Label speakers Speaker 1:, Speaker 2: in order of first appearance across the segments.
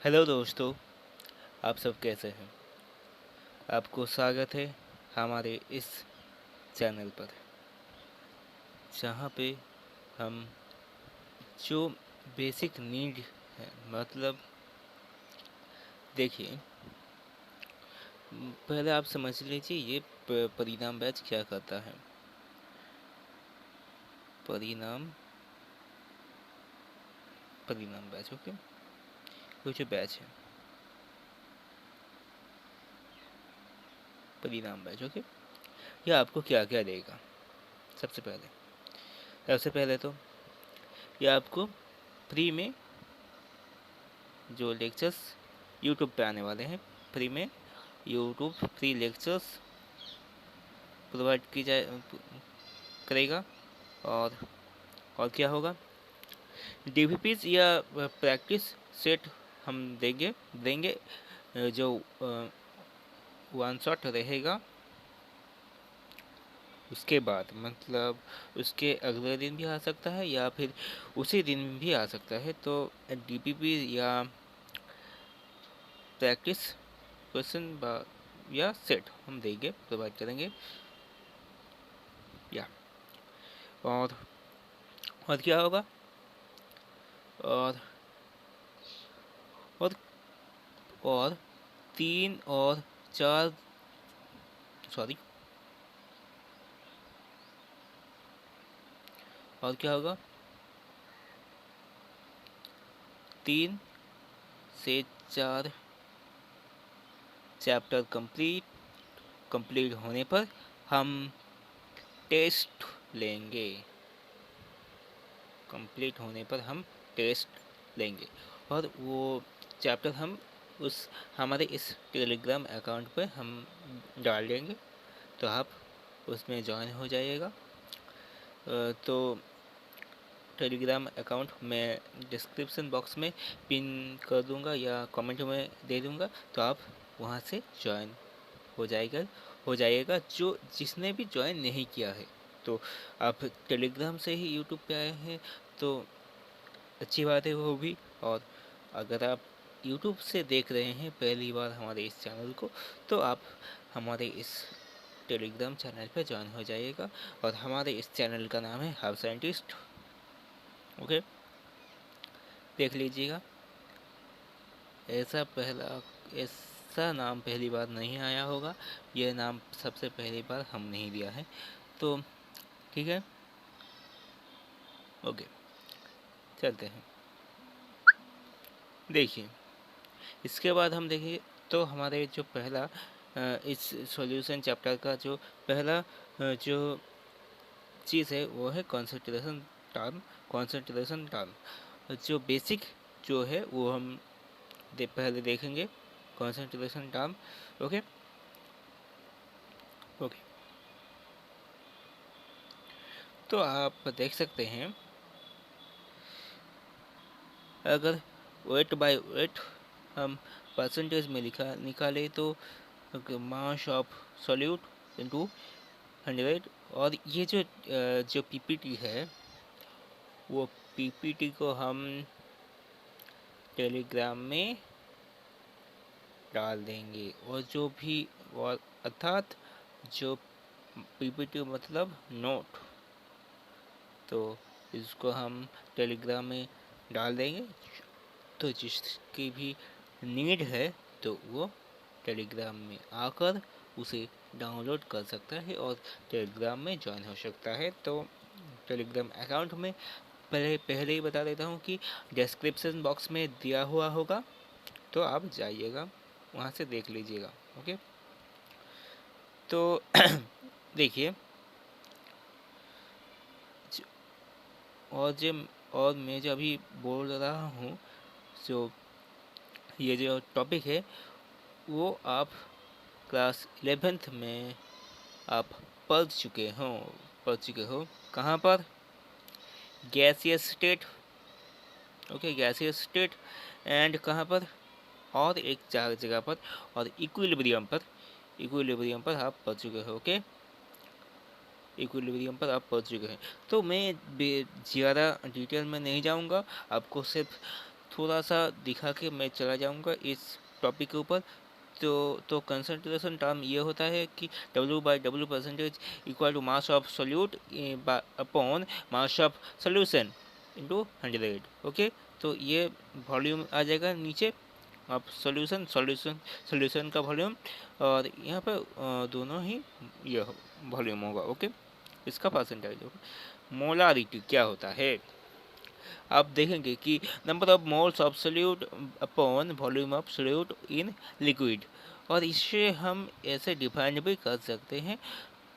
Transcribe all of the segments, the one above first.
Speaker 1: Hello दोस्तों, आप सब कैसे हैं? आपको स्वागत है हमारे इस चैनल पर, जहाँ पे हम जो बेसिक नीड है, मतलब देखिए, पहले आप समझ लीजिए ये परिणाम बैच क्या करता है। परिणाम परिणाम बैच, ओके। वो जो बैच है परिणाम बैच, ओके। ये आपको क्या क्या देगा? सबसे पहले तो ये आपको फ्री में जो लेक्चर्स यूट्यूब पे आने वाले हैं, फ्री में यूट्यूब फ्री लेक्चर्स प्रोवाइड की जाए करेगा। और क्या होगा? डीवीपीज या प्रैक्टिस सेट हम देंगे जो वन शॉट रहेगा। उसके बाद मतलब उसके अगले दिन भी आ सकता है या फिर उसी दिन भी आ सकता है। तो डीपीपी या प्रैक्टिस क्वेश्चन या सेट हम देंगे, प्रोवाइड करेंगे। या और क्या होगा? और और और 3 और 4, सॉरी, और क्या होगा? 3 से 4 चैप्टर कंप्लीट होने पर हम टेस्ट लेंगे। कंप्लीट होने पर हम टेस्ट लेंगे और वो चैप्टर हम उस हमारे इस टेलीग्राम अकाउंट पे हम डाल देंगे, तो आप उसमें ज्वाइन हो जाइएगा। तो टेलीग्राम अकाउंट मैं डिस्क्रिप्शन बॉक्स में पिन कर दूंगा या कमेंट में दे दूंगा, तो आप वहां से ज्वाइन हो जाइएगा जो जिसने भी ज्वाइन नहीं किया है। तो आप टेलीग्राम से ही यूट्यूब पे आए हैं तो अच्छी बात है वो भी। और अगर आप यूट्यूब से देख रहे हैं पहली बार हमारे इस चैनल को, तो आप हमारे इस टेलीग्राम चैनल पर ज्वाइन हो जाइएगा। और हमारे इस चैनल का नाम है हाउ साइंटिस्ट, ओके। देख लीजिएगा, ऐसा नाम पहली बार नहीं आया होगा। यह नाम सबसे पहली बार हमने ही दिया है। तो ठीक है, ओके, चलते हैं। देखिए, इसके बाद हम देखें तो हमारे जो पहला इस सॉल्यूशन चैप्टर का जो पहला जो चीज़ है वो है कॉन्सेंट्रेशन टर्म। जो बेसिक जो है वो हम पहले देखेंगे। Concentration term, okay okay. तो आप देख सकते हैं, अगर वेट बाय वेट हम परसेंटेज में निकाले तो मास ऑफ सॉल्यूट इनटू 100। और ये जो पीपीटी है वो पीपीटी को हम टेलीग्राम में डाल देंगे। और जो भी और अर्थात जो पीपीटी मतलब नोट, तो इसको हम टेलीग्राम में डाल देंगे। तो जिसकी भी नीड है तो वो टेलीग्राम में आकर उसे डाउनलोड कर सकता है और टेलीग्राम में ज्वाइन हो सकता है। तो टेलीग्राम अकाउंट में पहले ही बता देता हूँ कि डिस्क्रिप्शन बॉक्स में दिया हुआ होगा, तो आप जाइएगा वहाँ से देख लीजिएगा, ओके। तो देखिए, और जो और मैं जो अभी बोल रहा हूँ, जो ये जो टॉपिक है वो आप क्लास 11th में आप पढ़ चुके हो। कहाँ पर? Gaseous state, okay, gaseous state. And कहाँ पर? और एक चार जगह पर, और इक्विलिब्रियम पर आप पढ़ चुके हो, ओके। इक्विलिब्रियम पर आप पढ़ चुके हैं। तो मैं ज़्यादा डिटेल में नहीं जाऊंगा, आपको सिर्फ थोड़ा सा दिखा के मैं चला जाऊंगा इस टॉपिक के ऊपर। तो कंसंट्रेशन टर्म ये होता है कि W/W percentage equal to mass of solute upon mass of solution into 100। Okay, तो ये वॉल्यूम आ जाएगा नीचे, अब सॉल्यूशन का वॉल्यूम, और यहाँ पर दोनों ही ये वॉल्यूम होगा। ओके, इसका परसेंटेज होगा। मोलारिटी क्या होता है, आप देखेंगे कि number of moles of solute upon volume of solute in liquid, और इससे हम ऐसे डिफाइन भी कर सकते हैं।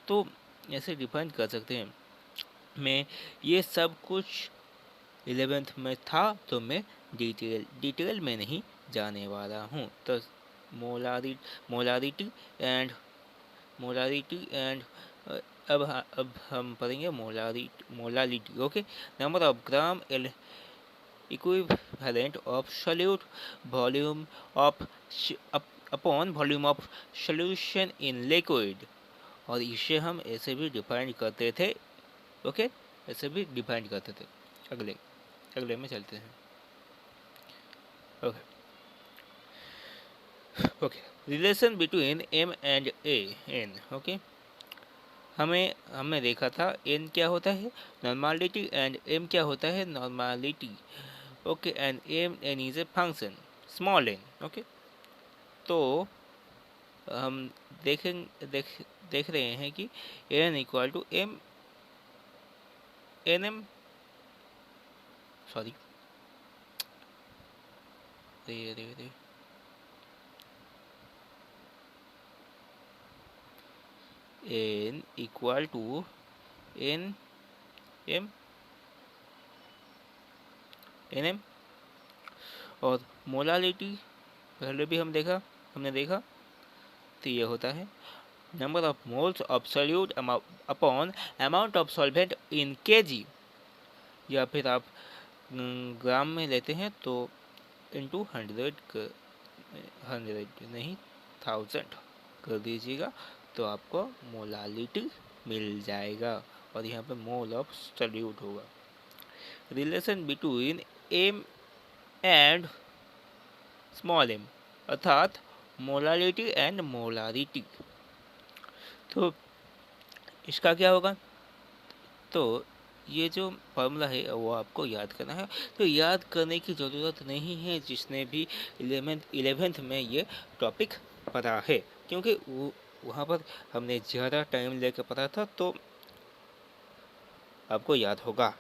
Speaker 1: तो ऐसे डिफाइन कर सकते हैं, मैं ये सब कुछ 11th में था तो मैं डिटेल में नहीं जाने वाला हूँ। तो मोलारिटी एंड मोलारिटी एंड अब हम पढ़ेंगे molality. Okay, number of gram equivalent of solute volume of upon volume of solution in liquid, और इसे हम ऐसे भी डिफाइन करते थे। ओके, ऐसे भी डिफाइन करते थे। अगले में चलते हैं। Okay okay, relation between m and a n। Okay, हमने देखा था n क्या होता है, नॉर्मालिटी, एंड m क्या होता है, normality. Okay, and n is a function small n। Okay, तो हम देख रहे हैं कि n equal to m n m sorry n equal to n m n m, और मोलालिटी पहले भी हमने देखा, तो ये होता है number of moles of solute upon amount of solvent in kg, या फिर आप ग्राम में लेते हैं तो इंटू 100 नहीं 1000 कर दीजिएगा, तो आपको मोलालिटी मिल जाएगा, और यहाँ पे मोल ऑफ सोल्यूट होगा। Relation between m and small m, अर्थात मोलालिटी एंड मोलारिटी। तो इसका क्या होगा, तो ये जो फॉर्मूला है वो आपको याद करना है। तो याद करने की ज़रूरत नहीं है जिसने भी 11th में ये टॉपिक पढ़ा है, क्योंकि वहाँ पर हमने ज़्यादा टाइम लेकर पढ़ा था, तो आपको याद होगा।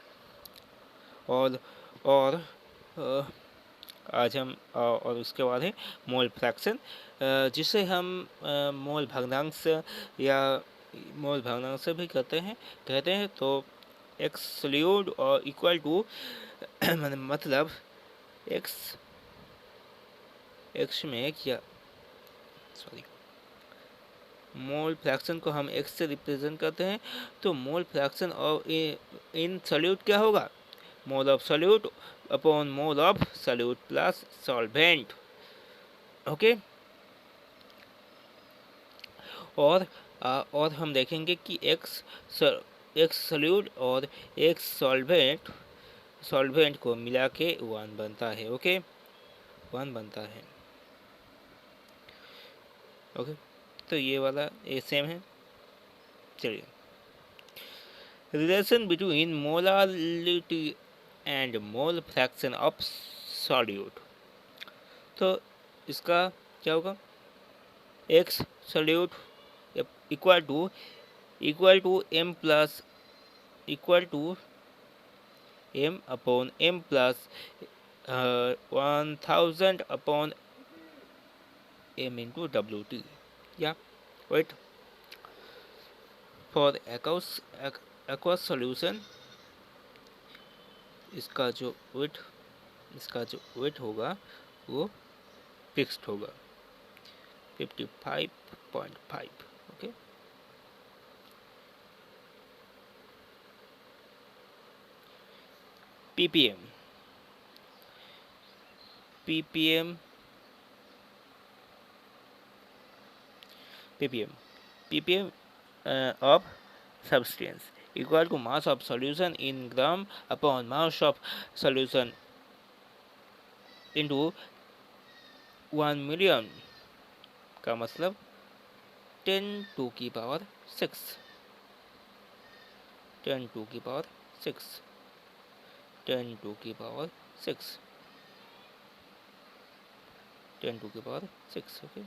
Speaker 1: और आज हम और उसके बाद है मोल फ्रैक्शन, जिसे हम मोल भग्नांश या मोल भग्नांश भी कहते हैं। तो एक्स सोल्यूट और इक्वल टू मतलब एक्स में क्या, सॉरी, मोल फ्रैक्शन को हम एक्स से रिप्रेजेंट करते हैं। तो मोल फ्रैक्शन और इन सोल्यूट क्या होगा, mole of solute upon mole of solute plus solvent. Okay, और हम देखेंगे कि एक्स सोल्यूट और एक्स सॉल्वेंट को मिला के 1 बनता है। ओके, 1 बनता है। ओके, तो ये वाला ये सेम है। चलिए, relation between molality and mole fraction of solute. तो इसका क्या होगा, x solute equal to m plus equal to m upon m plus 1000 upon m into WT, या वेट फॉर aqueous सॉल्यूशन। इसका जो वेट होगा वो फिक्स्ड होगा 55.5। Okay, ppm of substance equal to mass of solution in gram upon mass of solution into 1 million का मतलब 10⁻6, 10⁻6, 10⁻6, 10⁻6, okay,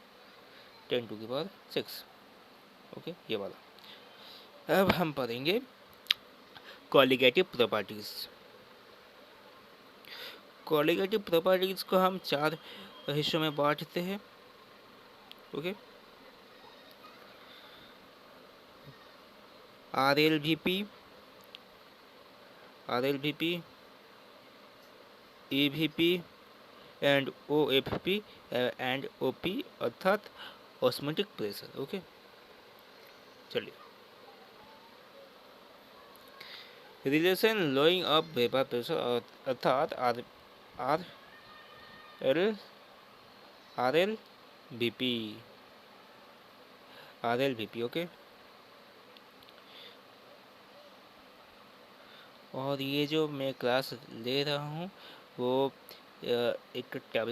Speaker 1: 10⁻6, okay, ये वाला। अब हम पढ़ेंगे कॉलिगेटिव प्रॉपर्टीज। कॉलिगेटिव प्रॉपर्टीज को हम 4 हिस्सों में बांटते हैं, okay. RLVP, EVP and OFP and OP अर्थात ऑस्मोटिक प्रेशर, ओके। चलिए, रिलेशन लोइंग अप वेपर प्रेशर अर्थात RLVP, ओके। और ये जो मैं क्लास ले रहा हूँ वो एक टैब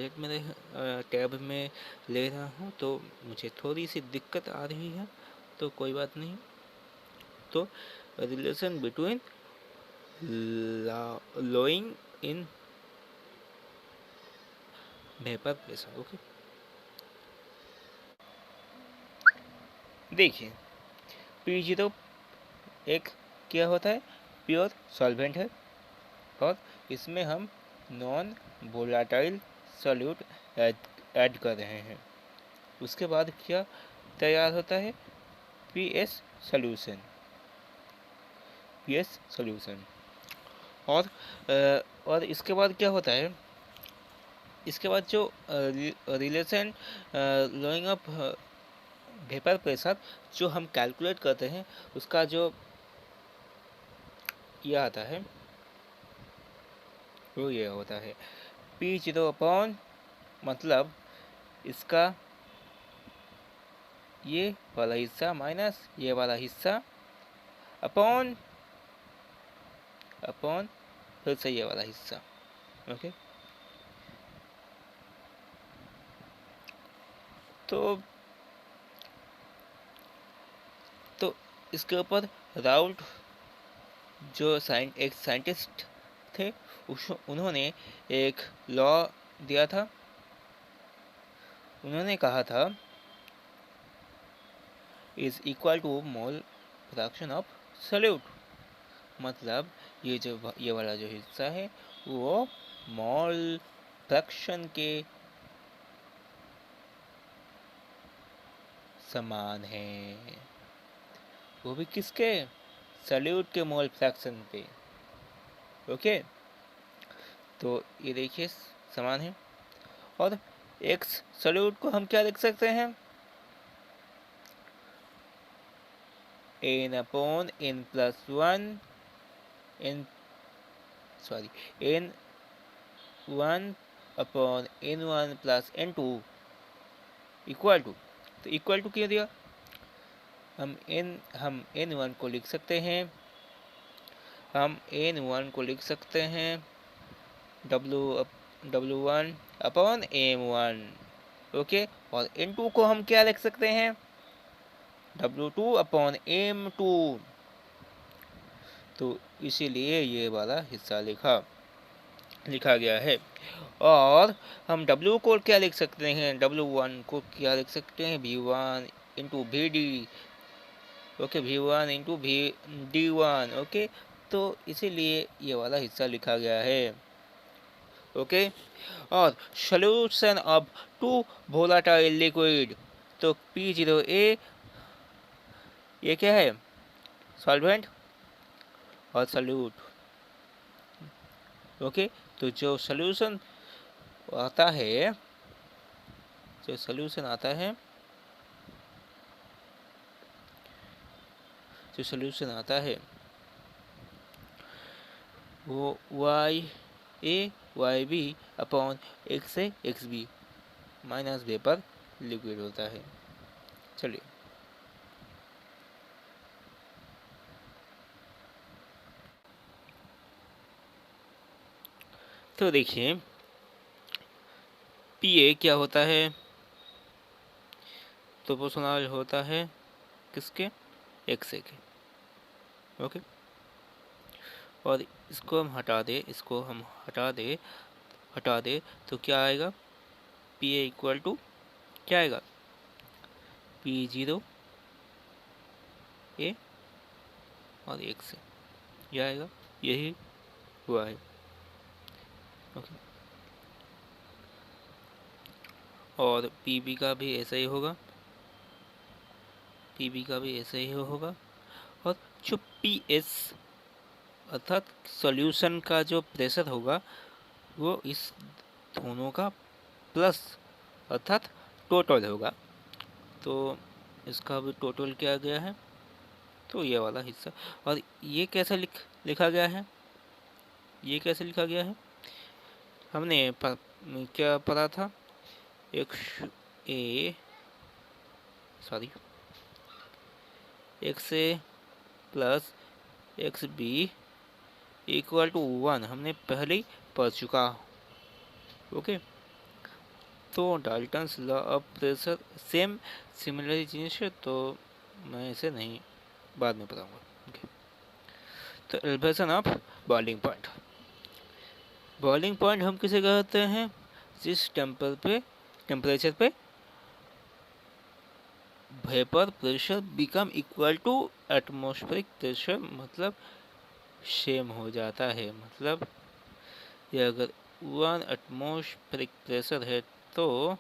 Speaker 1: में ले रहा हूँ, तो मुझे थोड़ी सी दिक्कत आ रही है, तो कोई बात नहीं। तो relation between lowering in vapour pressure, okay. देखिए, P0 एक क्या होता है, प्योर सॉल्वेंट है, और इसमें हम नॉन वोलाटाइल सॉल्यूट ऐड कर रहे हैं। उसके बाद क्या तैयार होता है, PS सॉल्यूशन, और इसके बाद क्या होता है, इसके बाद जो रिलेशन लोइंग अप वेपर प्रेशर जो हम कैलकुलेट करते हैं, उसका जो ये आता है वो ये होता है P0 अपॉन, मतलब इसका ये वाला हिस्सा माइनस ये वाला हिस्सा अपॉन फिर से ये वाला हिस्सा, ओके। तो इसके ऊपर राउल्ट जो एक साइंटिस्ट थे, उन्होंने एक लॉ दिया था। उन्होंने कहा था is equal to mole fraction of solute, मतलब ये वाला जो हिस्सा है वो मोल फ्रैक्शन के समान है, वो भी किसके, सॉल्यूट के मोल फ्रैक्शन पे, ओके। तो ये देखिए समान है, और एक्स सॉल्यूट को हम क्या लिख सकते हैं, n upon n plus 1 n1 upon n1 plus n2 equal to, तो इक्वल टू क्यों दिया, हम n1 को लिख सकते हैं, W1 अपॉन m1, ओके। और n2 को हम क्या लिख सकते हैं, W2 अपॉन m2, तो इसीलिए ये वाला हिस्सा लिखा गया है। और हम W को क्या लिख सकते हैं, W1 को क्या लिख सकते हैं, V1 into VD, okay, V1 into VD1, okay. तो इसीलिए ये वाला हिस्सा लिखा गया है, ओके। और सॉल्यूशन ऑफ 2 वोलेटाइल लिक्विड, तो P0A ये क्या है, सॉल्वेंट और सॉल्यूट, ओके। तो जो सॉल्यूशन आता है वो YB upon XB minus vapour liquid होता है। चलिए, तो देखिए पी ए क्या होता है? प्रोपोर्शनल होता है किसके? एक्स ए के। ओके, और इसको हम हटा दे तो क्या आएगा? पी ए इक्वल टू क्या आएगा? पी जीरो ए और एक्स ए, यह आएगा, यही हुआ है। ओके, और पी बी का भी ऐसा ही होगा, और जो पी एस अर्थात सॉल्यूशन का जो प्रेशर होगा वो इस दोनों का प्लस अर्थात टोटल होगा। तो इसका भी टोटल क्या गया है? तो ये वाला हिस्सा। और ये कैसे लिखा गया है? हमने क्या पढ़ा था? X A plus x B equal to 1 हमने पहले ही पढ़ चुका। ओके, तो Dalton's law of pressure similar चीज है, तो मैं इसे नहीं बाद में पढ़ाऊंगा। ओके, तो एलिवेशन ऑफ बॉइलिंग पॉइंट हम किसे कहते हैं? जिस टेम्परेचर पे vapour pressure become equal to atmospheric pressure, मतलब सेम हो जाता है। मतलब ये अगर 1 एटमॉस्फेरिक प्रेशर है तो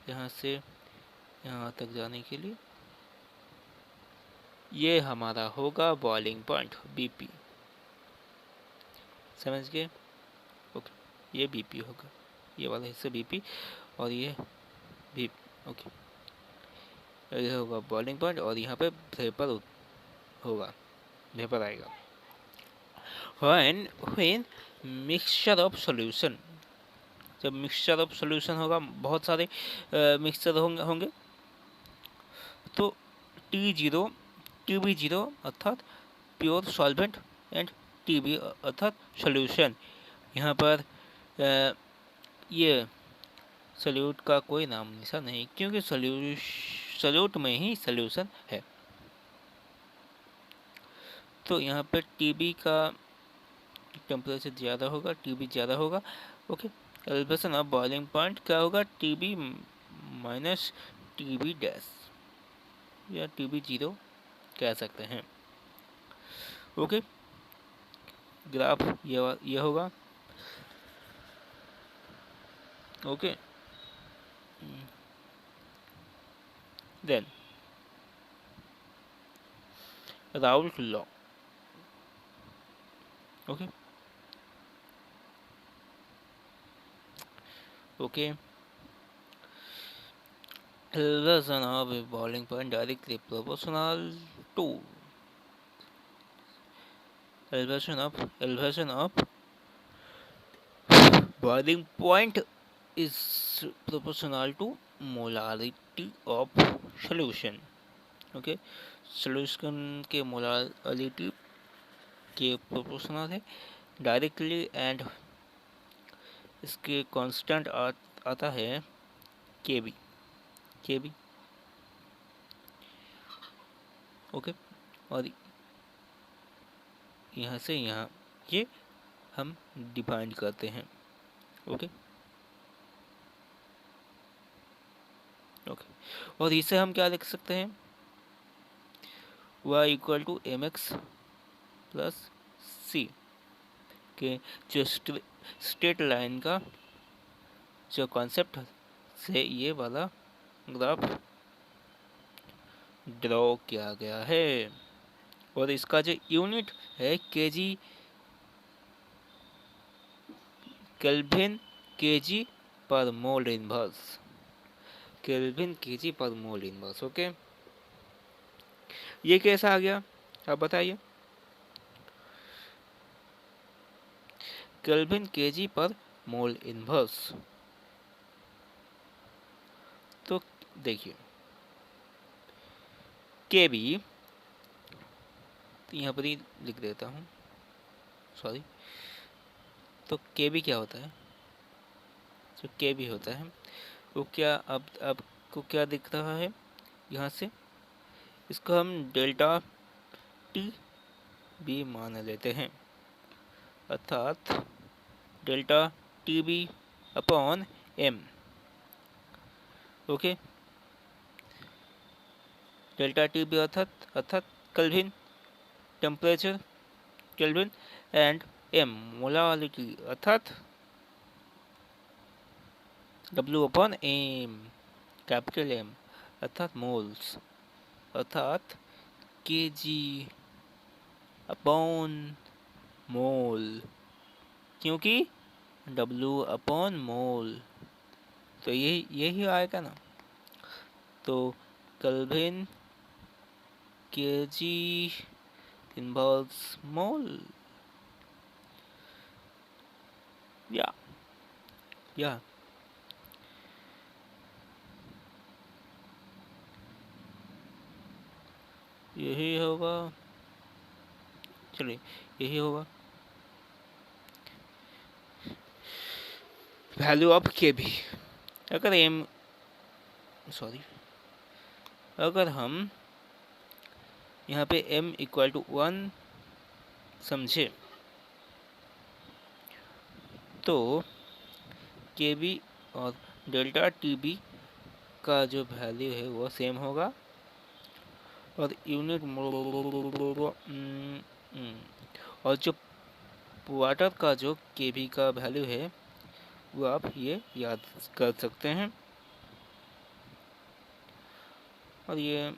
Speaker 1: यहाँ से यहाँ तक जाने के लिए ये हमारा होगा बॉइलिंग पॉइंट बीपी। समझ गए? ओके, ये बीपी होगा, ये वाला हिस्सा बीपी, और ये भी। ओके, ये होगा बॉइलिंग पॉइंट, और यहाँ पे वेपर होगा, वेपर आएगा। when मिक्सचर ऑफ सॉल्यूशन, जब मिक्सचर ऑफ सॉल्यूशन होगा, बहुत सारे मिक्सचर होंगे, तो TB0 अर्थात प्योर सॉल्वेंट एंड TB अर्थात सॉल्यूशन। यहाँ पर ये सॉल्यूट का कोई नाम निशान नहीं, क्योंकि सॉल्यूट में ही सॉल्यूशन है। तो यहाँ पे TB का टेम्परेचर ज़्यादा होगा, TB ज़्यादा होगा। Okay, elevation of boiling point क्या होगा? TB माइनस TB डैश, या TB0 कह सकते हैं। ओके, ग्राफ ये होगा। Okay, then Raoult law. Okay, elevation of a boiling point directly proportional to elevation of boiling point is proportional to molarity of solution. Okay, solution के molarity के proportional है directly, and इसके constant आता है केबी। Okay, और यहाँ से यहाँ ये हम डिफाइन करते हैं। ओके, और इसे हम क्या लिख सकते हैं? y equal to mx plus C के जो स्ट्रेट लाइन का जो कॉन्सेप्ट से ये वाला ग्राफ ड्रॉ किया गया है, और इसका जो यूनिट है केल्विन केजी पर मोल इनवर्स, ओके, ये कैसा आ गया आप बताइए? केल्विन केजी पर मोल इनवर्स। तो देखिए केबी, तो यहाँ पर ही लिख देता हूँ, सॉरी। तो केबी क्या होता है? जो के भी होता है वो क्या अब आपको क्या दिख रहा है यहाँ से, इसको हम डेल्टा टी भी मान लेते हैं, अर्थात delta T B upon M. Okay, delta T B अर्थात kelvin temperature, kelvin and M molality अर्थात W upon M, capital M अर्थात मोल्स, अर्थात के जी अपॉन मोल, क्योंकि डब्ल्यू अपॉन मोल, तो यही आएगा ना। तो केल्विन के जी इन्वॉल्व्स मोल, या यही होगा, चलिए यही होगा वैल्यू ऑफ के भी। अगर एम अगर हम यहाँ पे m इक्वल टू 1 समझे तो के बी और डेल्टा टी बी का जो वैल्यू है वो सेम होगा, और यूनिट और जो वाटर का जो के बी का वैल्यू है वो आप ये याद कर सकते हैं, और ये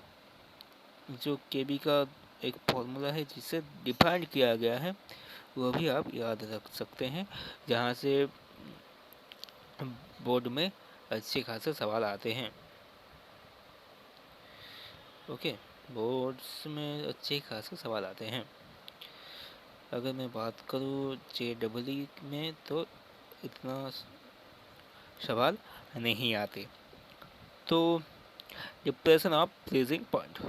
Speaker 1: जो के बी का एक फॉर्मूला है जिसे डिफाइन किया गया है वो भी आप याद रख सकते हैं, जहाँ से बोर्ड में अच्छे खासे सवाल आते हैं। ओके, बोर्ड्स में अच्छे खासे सवाल आते हैं। अगर मैं बात करूँ JEE में तो इतना सवाल नहीं आते। तो डिप्रेशन ऑफ फ्रीजिंग पॉइंट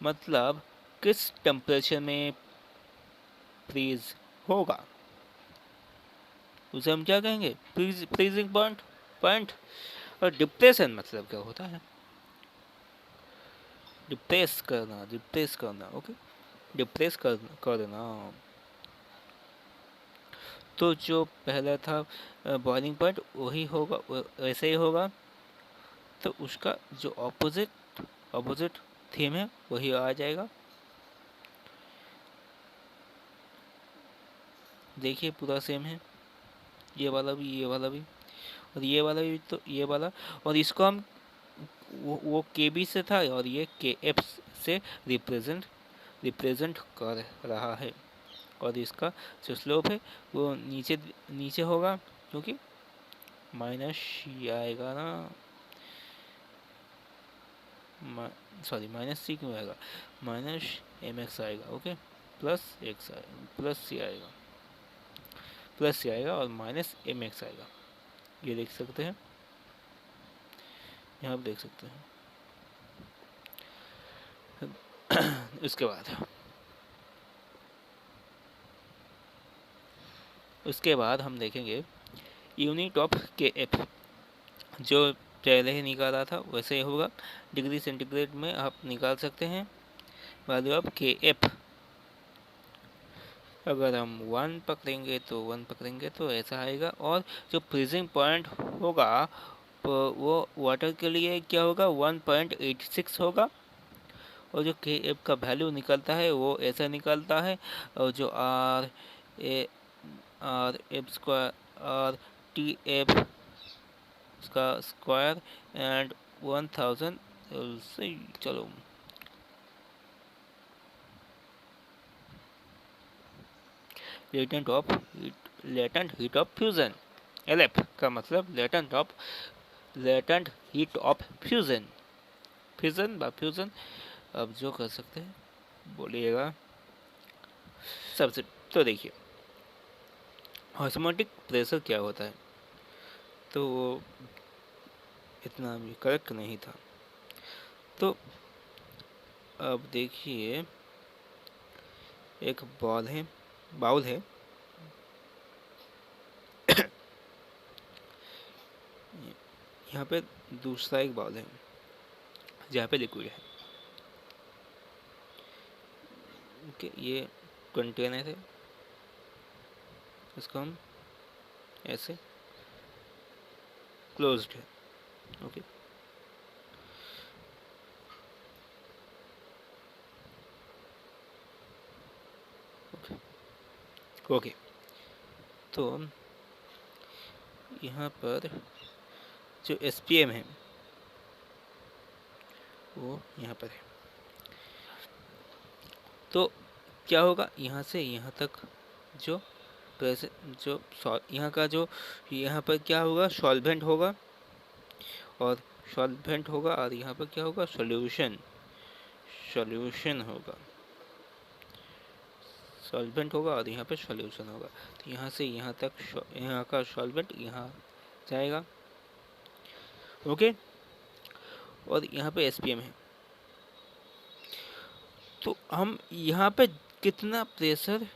Speaker 1: मतलब किस टेम्परेचर में फ्रीज होगा उसे हम क्या कहेंगे, फ्रीजिंग पॉइंट। और डिप्रेशन मतलब क्या होता है, डिप्रेस करना। ओके, डिप्रेस करना। तो जो पहला था बॉइलिंग पॉइंट वही होगा, वैसे ही होगा, तो उसका जो ऑपोजिट थीम है वही आ जाएगा। देखिए पूरा सेम है, ये वाला भी और ये वाला भी, तो ये वाला, और इसको हम वो के बी से था और ये के एफ से रिप्रेजेंट कर रहा है, और इसका जो स्लोप है वो नीचे होगा, क्योंकि माइनस आएगा ना, माइनस सी क्यों आएगा, माइनस एम एक्स आएगा। ओके, प्लस एक्स प्लस सी आएगा और माइनस एम एक्स आएगा, ये देख सकते हैं, यहाँ आप देख सकते हैं। उसके बाद हम देखेंगे यूनिट ऑफ के एफ, जो पहले ही निकाला था वैसे ही होगा, डिग्री सेंटीग्रेड में आप निकाल सकते हैं वैल्यू ऑफ के एफ। अगर हम 1 पकड़ेंगे तो ऐसा आएगा, और जो फ्रीजिंग पॉइंट होगा वो वाटर के लिए क्या होगा, 1.86 होगा, और जो के एफ का वैल्यू निकलता है वो ऐसा निकलता है, और जो R F square R T F का स्क्वायर एंड 1000 से, चलो latent heat of fusion, LF का मतलब लेटेंट हीट ऑफ फ्यूजन। अब जो कर सकते हैं बोलिएगा सबसे। तो देखिए ऑस्मोटिक प्रेशर क्या होता है, तो इतना भी करेक्ट नहीं था। तो अब देखिए एक बाउल है यहाँ पे दूसरा एक बाउल है जहाँ पे लिक्विड है। ओके, ये कंटेनर है, इसको हम ऐसे क्लोज्ड है। ओके, ओके, तो यहाँ पर जो SPM है वो यहाँ पर है। तो क्या होगा, यहाँ से यहाँ तक जो प्रेशर, जो यहाँ का जो यहाँ पर क्या होगा, सॉल्वेंट होगा, और सॉल्वेंट होगा, और यहाँ पर क्या होगा, सॉल्यूशन, सॉल्यूशन होगा, सॉल्वेंट होगा, और यहाँ पे सॉल्यूशन होगा। तो यहाँ से यहाँ तक यहाँ का सॉल्वेंट यहाँ जाएगा। ओके, और यहाँ पे SPM है। तो हम यहाँ पे कितना प्रेशर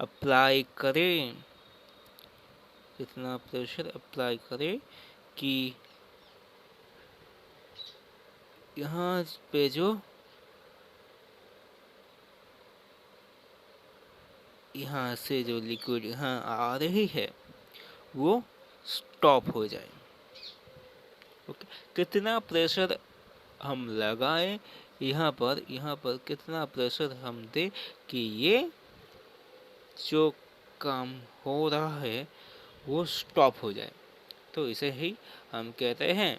Speaker 1: अप्लाई करें, कितना प्रेशर अप्लाई करें कि यहाँ पे जो यहाँ से जो लिक्विड यहाँ आ रही है वो स्टॉप हो जाए। ओके, कितना प्रेशर हम लगाएं यहाँ पर कितना प्रेशर हम दें कि ये जो काम हो रहा है वो स्टॉप हो जाए। तो इसे ही हम कहते हैं।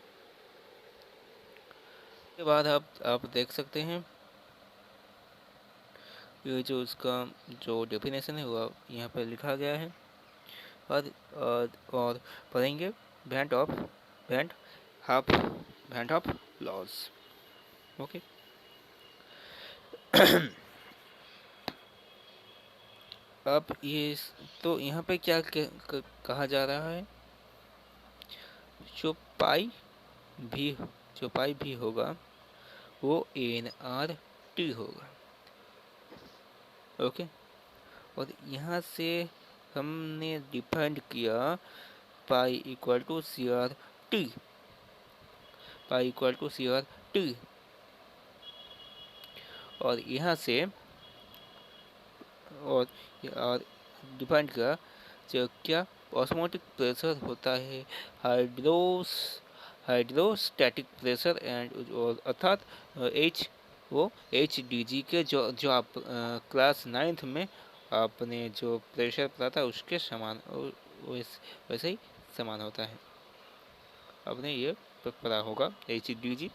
Speaker 1: के बाद आप देख सकते हैं ये जो इसका जो डेफिनेशन है वो यहाँ पर लिखा गया है, और पढ़ेंगे बैंड ऑफ लॉज। ओके, अब ये तो यहाँ पे क्या कहा जा रहा है, जो पाई भी होगा वो NRT होगा। ओके, और यहाँ से हमने डिफाइंड किया pi equal to CRT, pi equal to CRT, और यहाँ से और डिफाइंड किया जो क्या ऑस्मोटिक प्रेशर होता है, हाइड्रोस्टैटिक प्रेशर एंड, अर्थात H वो HDG के जो आप क्लास 9th में आपने जो प्रेशर पढ़ा था उसके समान, वैसे ही समान होता है। आपने ये पढ़ा होगा, HDG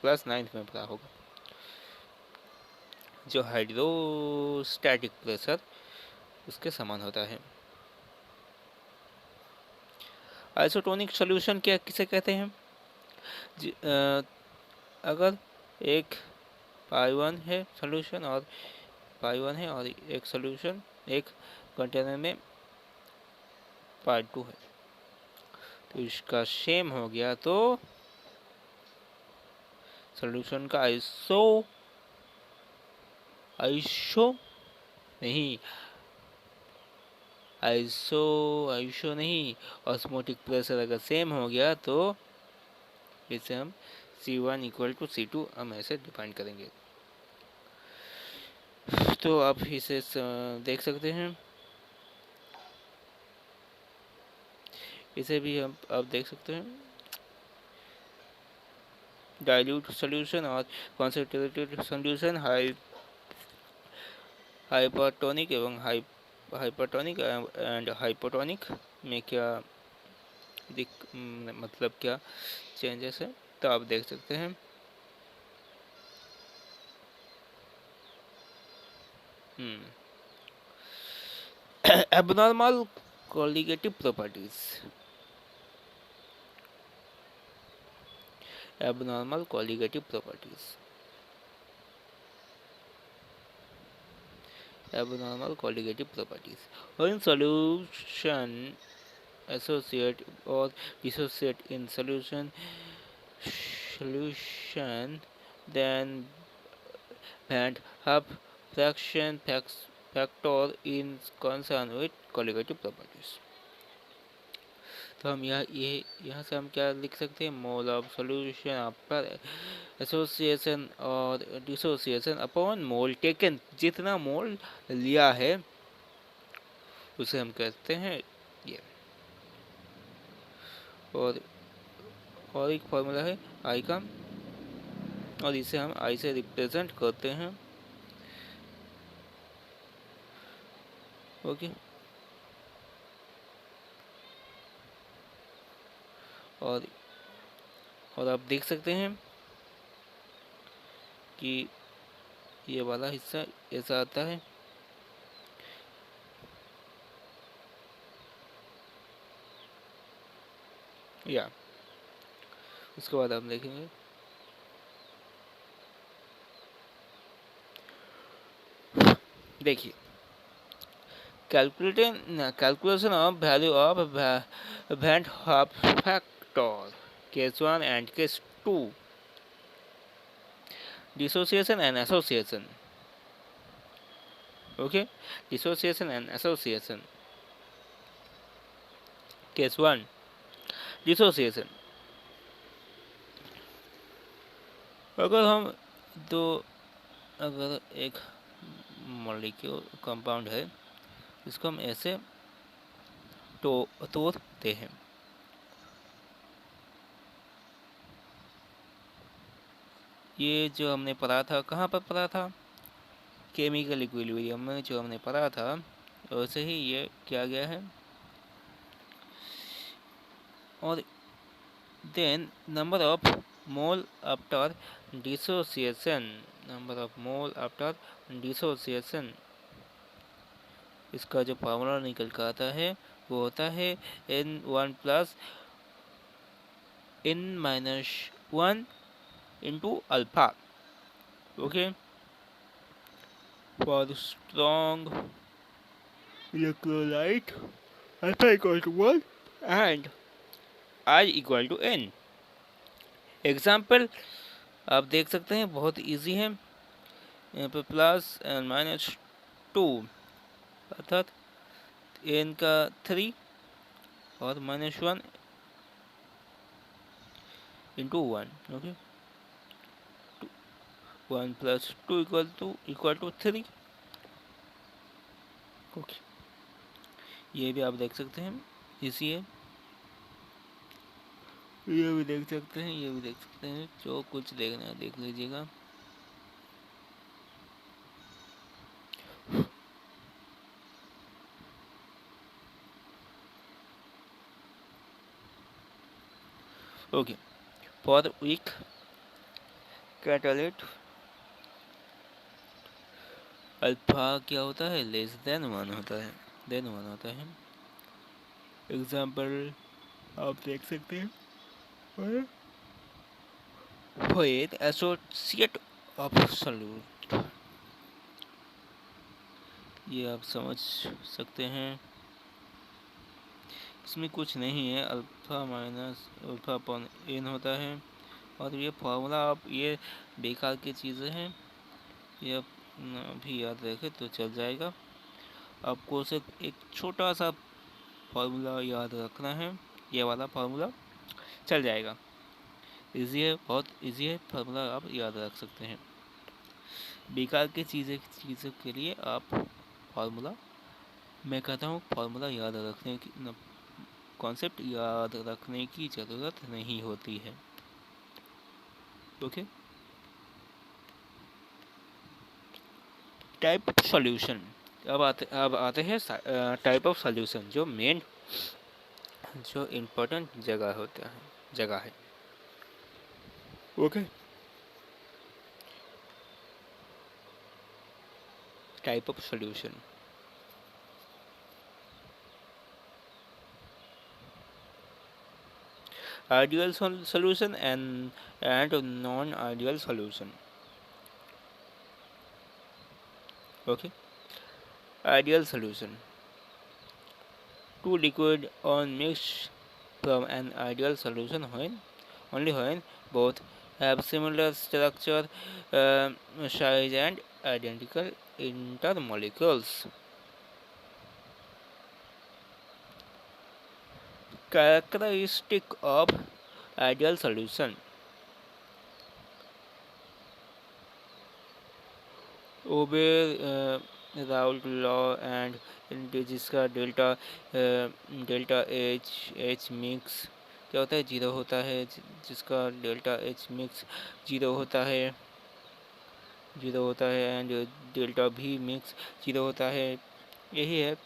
Speaker 1: क्लास 9th में पढ़ा होगा। जो हाइड्रोस्टैटिक प्रेशर उसके समान होता है। आइसोटोनिक सॉल्यूशन क्या किसे कहते हैं? अगर एक पाई1 है सॉल्यूशन और एक सॉल्यूशन एक कंटेनर में पाई2 है, तो इसका सेम हो गया, तो सॉल्यूशन का आइसो नहीं, ऑस्मोटिक प्रेशर अगर सेम हो गया तो इसे हम C1 इक्वल टू C2 हम ऐसे डिफाइन करेंगे। तो आप इसे देख सकते हैं, इसे भी हम आप देख सकते हैं, डाइल्यूट सॉल्यूशन और कॉन्सेंट्रेटेड सॉल्यूशन, हाइपरटोनिक एवं हाइपरटोनिक एंड हाइपोटोनिक में क्या मतलब क्या चेंजेस है, तो आप देख सकते हैं। abnormal colligative properties, abnormal colligative properties, abnormal colligative properties. When solution associate or dissociate in solution, then and have fraction factor in concern with colligative properties. तो हम यहाँ से हम क्या लिख सकते हैं, mole of solution after association और डिसोसिएशन अपॉन मोल टेकन, जितना मोल लिया है उसे हम कहते हैं ये। और एक फॉर्मूला है आई का, और इसे हम आई से रिप्रेजेंट करते हैं। ओके, और आप देख सकते हैं कि ये वाला हिस्सा ऐसा आता है। या उसके बाद हम देखेंगे देखिए calculation of value of Van Hoff factor case 1 and case 2, dissociation and association. Okay, dissociation and association. Case 1, dissociation. अगर हम तो अगर एक मॉलिक्यूल कंपाउंड है इसको हम ऐसे तोड़ते हैं, ये जो हमने पढ़ा था, कहाँ पर पढ़ा था, केमिकल इक्विलिब्रियम में जो हमने पढ़ा था, वैसे ही ये किया गया है। और then number of mole after dissociation, number of mole after dissociation, इसका जो फार्मूला निकल कर आता है वो होता है N1 plus N-1 into alpha. Okay, for the strong electrolyte alpha equal to 1 and I equal to N. Example आप देख सकते हैं, बहुत इजी है। यहाँ पे प्लस एंड माइनस 2 अर्थात n का 3 और -1 into 1. Okay, 1 plus 2 equal to 3. Okay, ये भी आप देख सकते हैं, इसी है। ये भी देख सकते हैं, ये भी देख सकते हैं, जो कुछ देखना है देख लीजिएगा। ओके, फॉर वीक कैटालिट अल्फा क्या होता है, लेस देन 1 होता है, एग्जाम्पल आप देख सकते हैं, with associate of solute, ये आप समझ सकते हैं। इसमें कुछ नहीं है, alpha minus alpha upon n होता है। और ये फार्मूला आप, ये बेकार की चीज़ें हैं, ये आप भी याद रखें तो चल जाएगा। आपको सिर्फ एक छोटा सा फार्मूला याद रखना है, ये वाला फार्मूला चल जाएगा। इजी है, बहुत इजी है, फार्मूला आप याद रख सकते हैं। बेकार की चीज़ों के लिए आप फार्मूला, मैं कहता हूँ फार्मूला याद रखने की, कॉन्सेप्ट याद रखने की ज़रूरत नहीं होती है। Okay, type of solution. अब आते हैं टाइप ऑफ सॉल्यूशन, जो मेन, जो इम्पोर्टेंट जगह है। Okay, type of solution. Ideal solution and non-ideal solution. Okay, ideal solution. Two liquid on mixed from an ideal solution when both have similar structure, size and identical intermolecules. characteristic of ideal solution. Obey Raoult law and जिसका delta H mix क्या होता है, zero होता है, जिसका delta H mix zero होता है, zero होता है, एंड डेल्टा भी मिक्स जीरो होता है, यही है।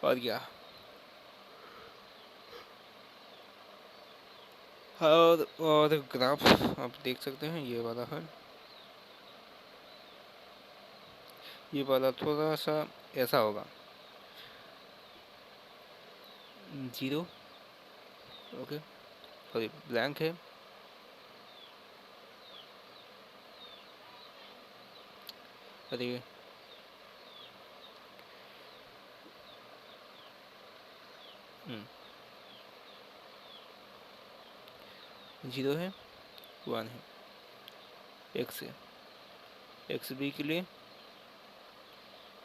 Speaker 1: और क्या, और ग्राफ आप देख सकते हैं, ये वाला है, ये वाला थोड़ा सा ऐसा होगा, जीरो, ओके, सॉरी ब्लैंक है, अरे जीरो है, वन है, एक्स है, एक्स बी के लिए,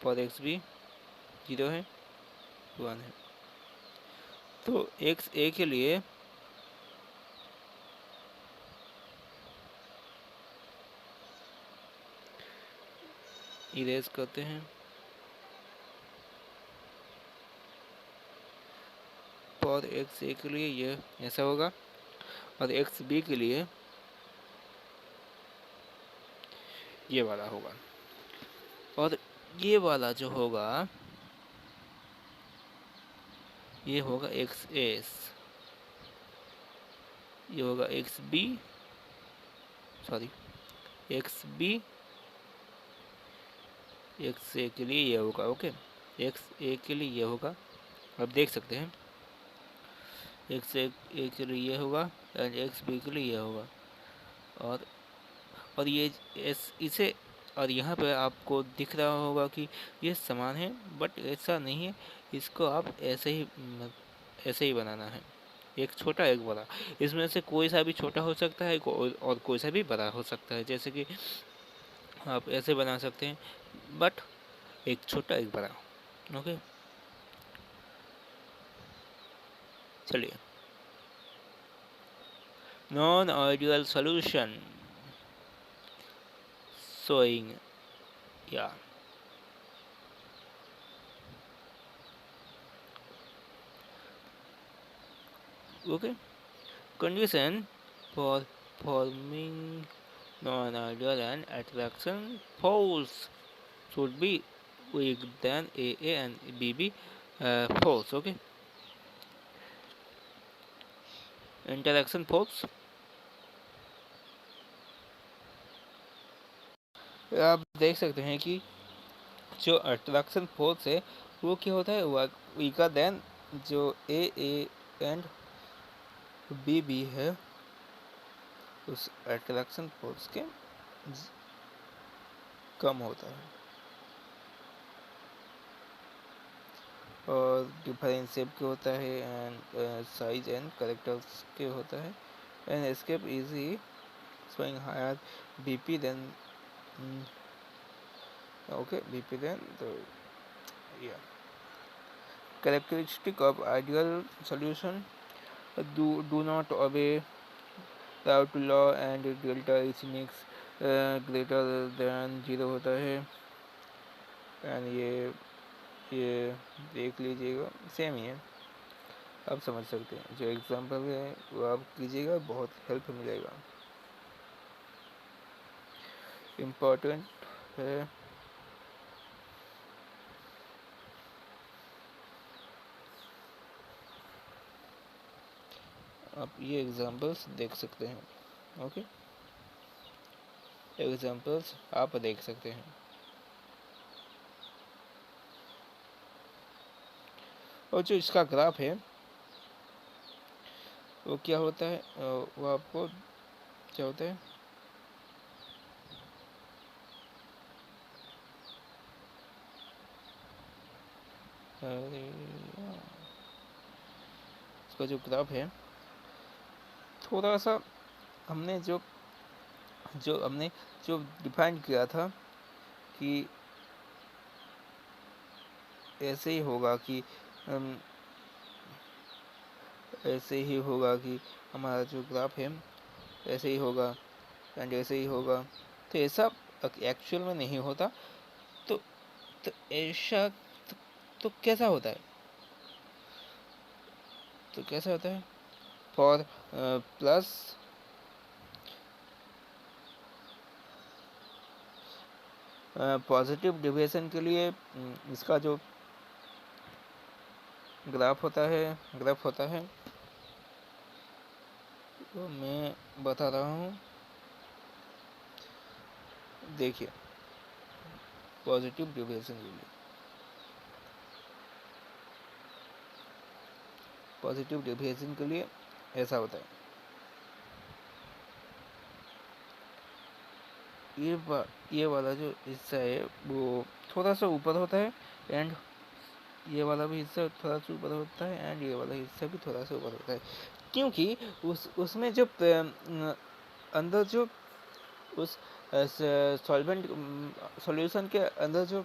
Speaker 1: फॉर एक्स बी जीरो है, वन है, तो एक्स ए के लिए इरेज करते हैं, फॉर एक्स ए के लिए ये ऐसा होगा, और एक्स बी के लिए ये वाला होगा, और ये वाला जो होगा ये होगा एक्स एस, ये होगा X B, sorry X B, X A के लिए ये होगा, ओके, एक्स ए के लिए ये होगा, आप देख सकते हैं, एक्स ए के लिए ये होगा, एंड एक्स बी के लिए ये होगा, और ये इसे, और यहाँ पे आपको दिख रहा होगा कि ये समान है, बट ऐसा नहीं है, इसको आप ऐसे ही बनाना है, एक छोटा एक बड़ा, इसमें से कोई सा भी छोटा हो सकता है और कोई सा भी बड़ा हो सकता है, जैसे कि आप ऐसे बना सकते हैं, बट एक छोटा एक बड़ा, ओके। चलिए, non ideal solution showing, yeah, okay, condition for forming non-ideal and attraction poles should be weak than AA and BB poles, okay, interaction poles, आप देख सकते हैं कि जो अट्रैक्शन फोर्स है वो क्या होता है, वीकर देन जो ए एंड बी बी है, उस अट्रैक्शन फोर्स के कम होता है, और डिफरेंस शेप के होता है, एंड साइज एंड करेक्टर्स के होता है, and escape easy showing higher BP than okay BP than the, yeah, characteristic of ideal solution, do not obey Raoult law and delta H mix greater than zero होता है, and ये देख लीजिएगा, same ही है, आप समझ सकते हैं, जो एग्जांपल है वो आप कीजिएगा, बहुत हेल्प मिलेगा, इम्पोर्टेंट है। आप ये एग्जांपल्स देख सकते हैं, ओके, एग्जांपल्स आप देख सकते हैं, और जो इसका ग्राफ है वो क्या होता है, वो आपको क्या होता है, इसका जो ग्राफ है, थोड़ा सा हमने जो जो हमने जो डिफाइन किया था कि ऐसे ही होगा कि ऐसे ही होगा कि हमारा जो ग्राफ है ऐसे ही होगा एंड ऐसे ही होगा। तो ऐसा एक्चुअल में नहीं होता। तो तो ऐसा तो कैसा होता है? तो कैसा होता है? फॉर प्लस पॉजिटिव डिविएशन के लिए इसका जो ग्राफ होता है तो मैं बता रहा हूँ। देखिए, पॉजिटिव डिविएशन के लिए ऐसा होता है। ये वाला जो हिस्सा है वो थोड़ा सा ऊपर होता है एंड ये वाला भी हिस्सा थोड़ा सा ऊपर होता है एंड ये वाला हिस्सा भी थोड़ा सा ऊपर होता है, क्योंकि उसमें जो अंदर जो उस सॉल्वेंट सॉल्यूशन के अंदर जो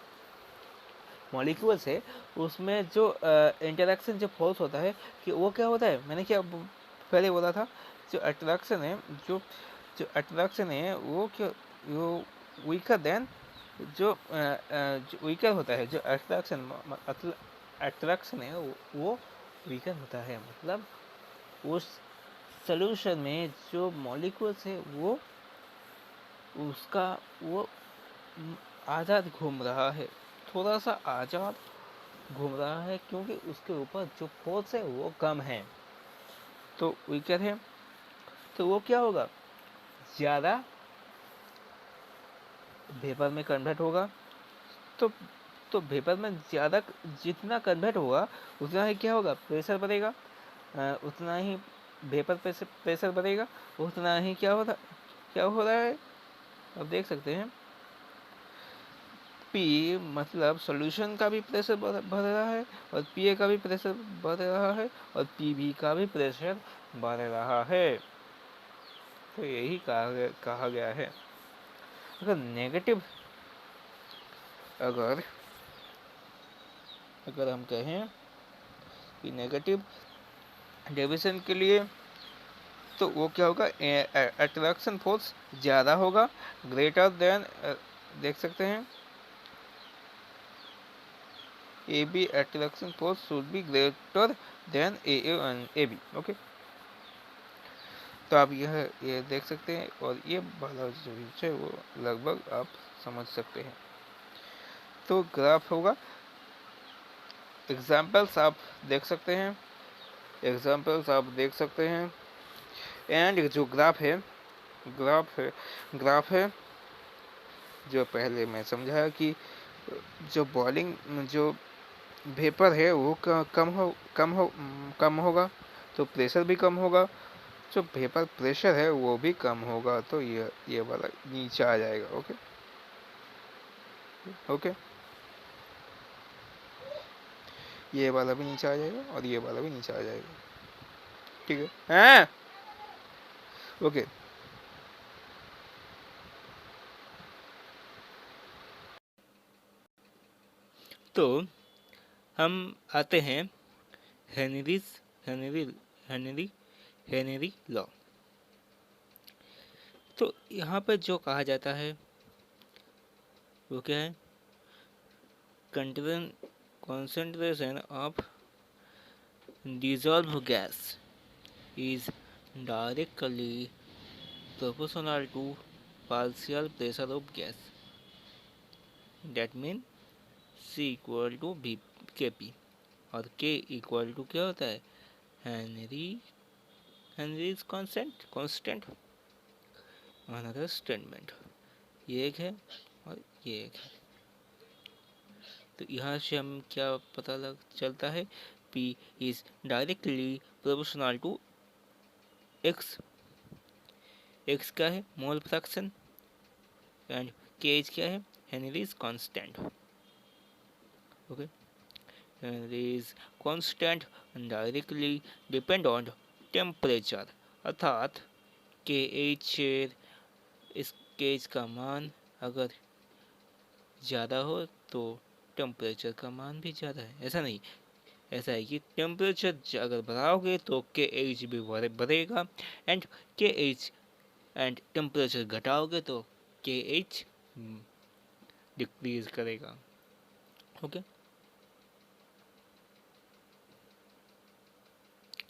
Speaker 1: मॉलिक्यूल्स है उसमें जो इंटरेक्शन जो फोर्स होता है कि वो क्या होता है, मैंने क्या पहले बोला था, जो अट्रैक्शन है वो क्या वो वीकर देन जो वीकर होता है, जो अट्रैक्शन है वो वीकर होता है। मतलब उस सॉल्यूशन में जो मॉलिक्यूल्स है वो उसका वो आज़ाद घूम रहा है, थोड़ा सा आज़ाद घूम रहा है, क्योंकि उसके ऊपर जो फोर्स है वो कम है। तो वीकर है तो वो क्या होगा, ज़्यादा वेपर में कन्वर्ट होगा। तो वेपर में ज़्यादा जितना कन्वर्ट होगा उतना ही क्या होगा, प्रेशर बढ़ेगा। उतना ही वेपर प्रेशर बढ़ेगा, उतना ही क्या हो रहा है, अब देख सकते हैं। पी मतलब सॉल्यूशन का भी प्रेशर बढ़ रहा है और पीए का भी प्रेशर बढ़ रहा है और पीबी का भी प्रेशर बढ़ रहा है। तो यही कहा गया है। अगर नेगेटिव अगर अगर हम कहें कि नेगेटिव डेविएशन के लिए तो वो क्या होगा, अट्रैक्शन फोर्स ज़्यादा होगा, ग्रेटर देन, देख सकते हैं, A B attraction force should be greater than A B. Okay, तो आप ये देख सकते हैं और ये वाला जो है वो लगभग आप समझ सकते हैं। तो ग्राफ होगा, एग्जाम्पल्स आप देख सकते हैं, एंड जो ग्राफ है जो पहले मैं समझाया कि जो बॉइलिंग जो वेपर है वो कम होगा तो प्रेशर भी कम होगा, जो वेपर प्रेशर है वो भी कम होगा, तो ये वाला नीचे आ जाएगा। ओके ओके, ये वाला भी नीचे आ जाएगा और ये वाला भी नीचे आ जाएगा। ठीक है हैं? ओके, तो हम आते हैं Henrys Henry Henry Henry law. तो यहाँ पर जो कहा जाता है वो क्या है, concentration of dissolved gas is directly proportional to partial pressure of gas. That means C equal to B Kp और K equal to क्या होता है, हेनरीज कांस्टेंट अनदर स्टेटमेंट। ये एक है और ये एक है। तो यहाँ से हम क्या पता लग चलता है, P is directly proportional to X। X क्या है, मोल फ्रैक्शन, एंड K क्या है, Henrys constant. Okay, Henrys constant directly depend on temperature, अर्थात KH इस KH का मान अगर ज़्यादा हो तो टेम्परेचर का मान भी ज़्यादा है। ऐसा नहीं, ऐसा है कि टेम्परेचर अगर बढ़ाओगे तो के एच भी बढ़ेगा, एंड के एच एंड टेम्परेचर घटाओगे तो के एच डिक्रीज करेगा। ओके,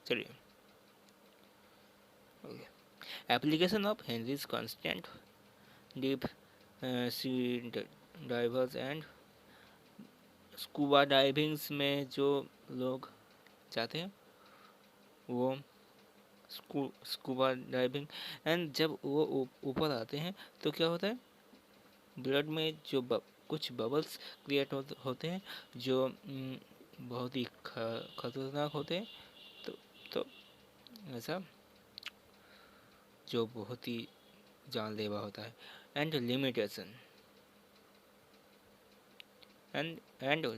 Speaker 1: चलिए। Application of Henry's constant deep sea diverse and scuba divings में जो लोग जाते हैं वो स्कूबा डाइविंग, एंड जब वो ऊपर आते हैं तो क्या होता है, ब्लड में जो कुछ बबल्स क्रिएट होते हैं जो बहुत ही खतरनाक होते हैं। तो ऐसा जो बहुत ही जानलेवा होता है। And limitation and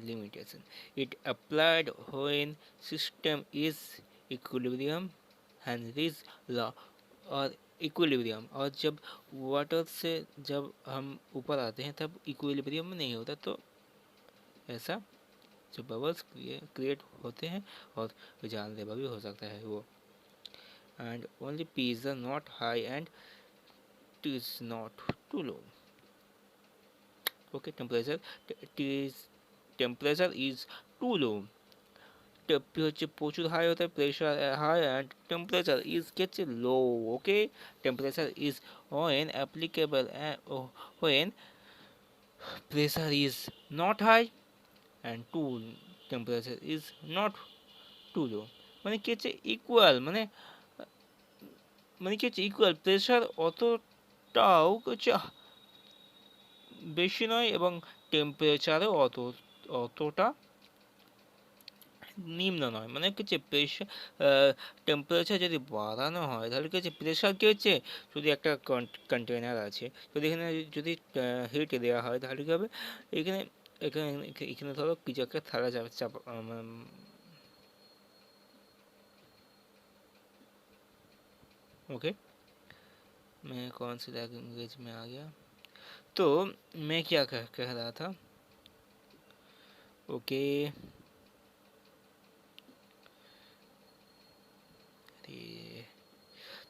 Speaker 1: limitation, it applied when system is equilibrium, Henry's law, और इक्विलिब्रियम, और जब वाटर से जब हम ऊपर आते हैं तब इक्विलिब्रियम में नहीं होता, तो ऐसा जो बबल्स क्रिएट होते हैं और जानलेवा भी हो सकता है वो। And only P is not high and T is not too low. Okay, temperature is too low, temperature प्रचुर हाई होता है, pressure high and temperature is gets low. Okay, temperature is when applicable when pressure is not high and too temperature is not too low, মানে কি হচ্ছে equal, মানে কি হচ্ছে equal, pressure অতটাও হচ্ছে বেশি নয় এবং টেম্পারেচারও অতটা নিম্ন নয়, মানে কি হচ্ছে প্রেশার টেম্পারেচার যদি বাড়ানো হয় তাহলে কি হচ্ছে প্রেশার কি হচ্ছে, যদি একটা কন্টেনার আছে, যদি এখানে যদি হিট দেওয়া হয় তাহলে কি হবে, এখানে এখানে এখানে ধরো কিছু একটা থালা চাপা, ओके, मैं कौन सी लैंग्वेज में आ गया, तो मैं क्या कह रहा था। ओके,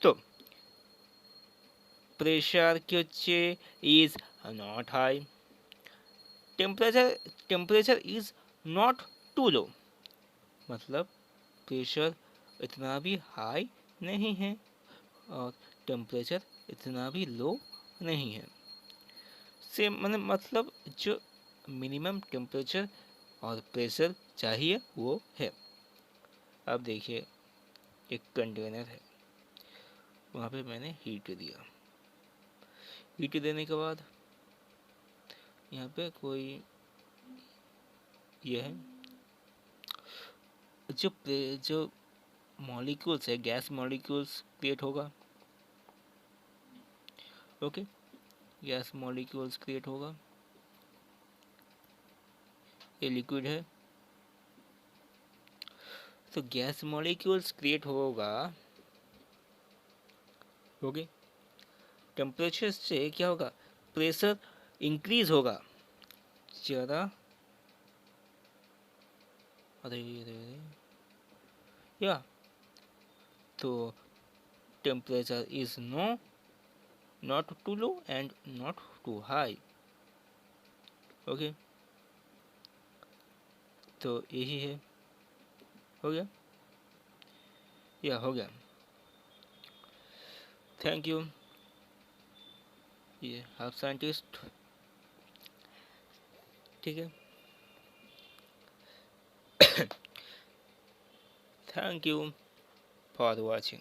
Speaker 1: तो प्रेशर কি হচ্ছে is not high, temperature is not too low, मतलब प्रेशर इतना भी हाई नहीं है और टेम्परेचर इतना भी लो नहीं है। सेम मतलब जो मिनिमम टेम्परेचर और प्रेशर चाहिए वो है। अब देखिए, एक कंटेनर है, वहाँ पे मैंने हीट दिया, हीट देने के बाद यहाँ पे कोई ये है, जो मॉलिक्यूल्स है, गैस मॉलिक्यूल्स क्रिएट होगा। ओके, गैस मॉलिक्यूल्स क्रिएट होगा, ये लिक्विड है, तो गैस मॉलिक्यूल्स क्रिएट होगा। ओके, टेम्परेचर से क्या होगा, प्रेशर इंक्रीज होगा ज़्यादा, अरे या तो temperature is not too low and not too high. Okay, तो यही है, हो गया, या हो गया। थैंक यू, ये हाफ साइंटिस्ट, ठीक है। Thank you for watching.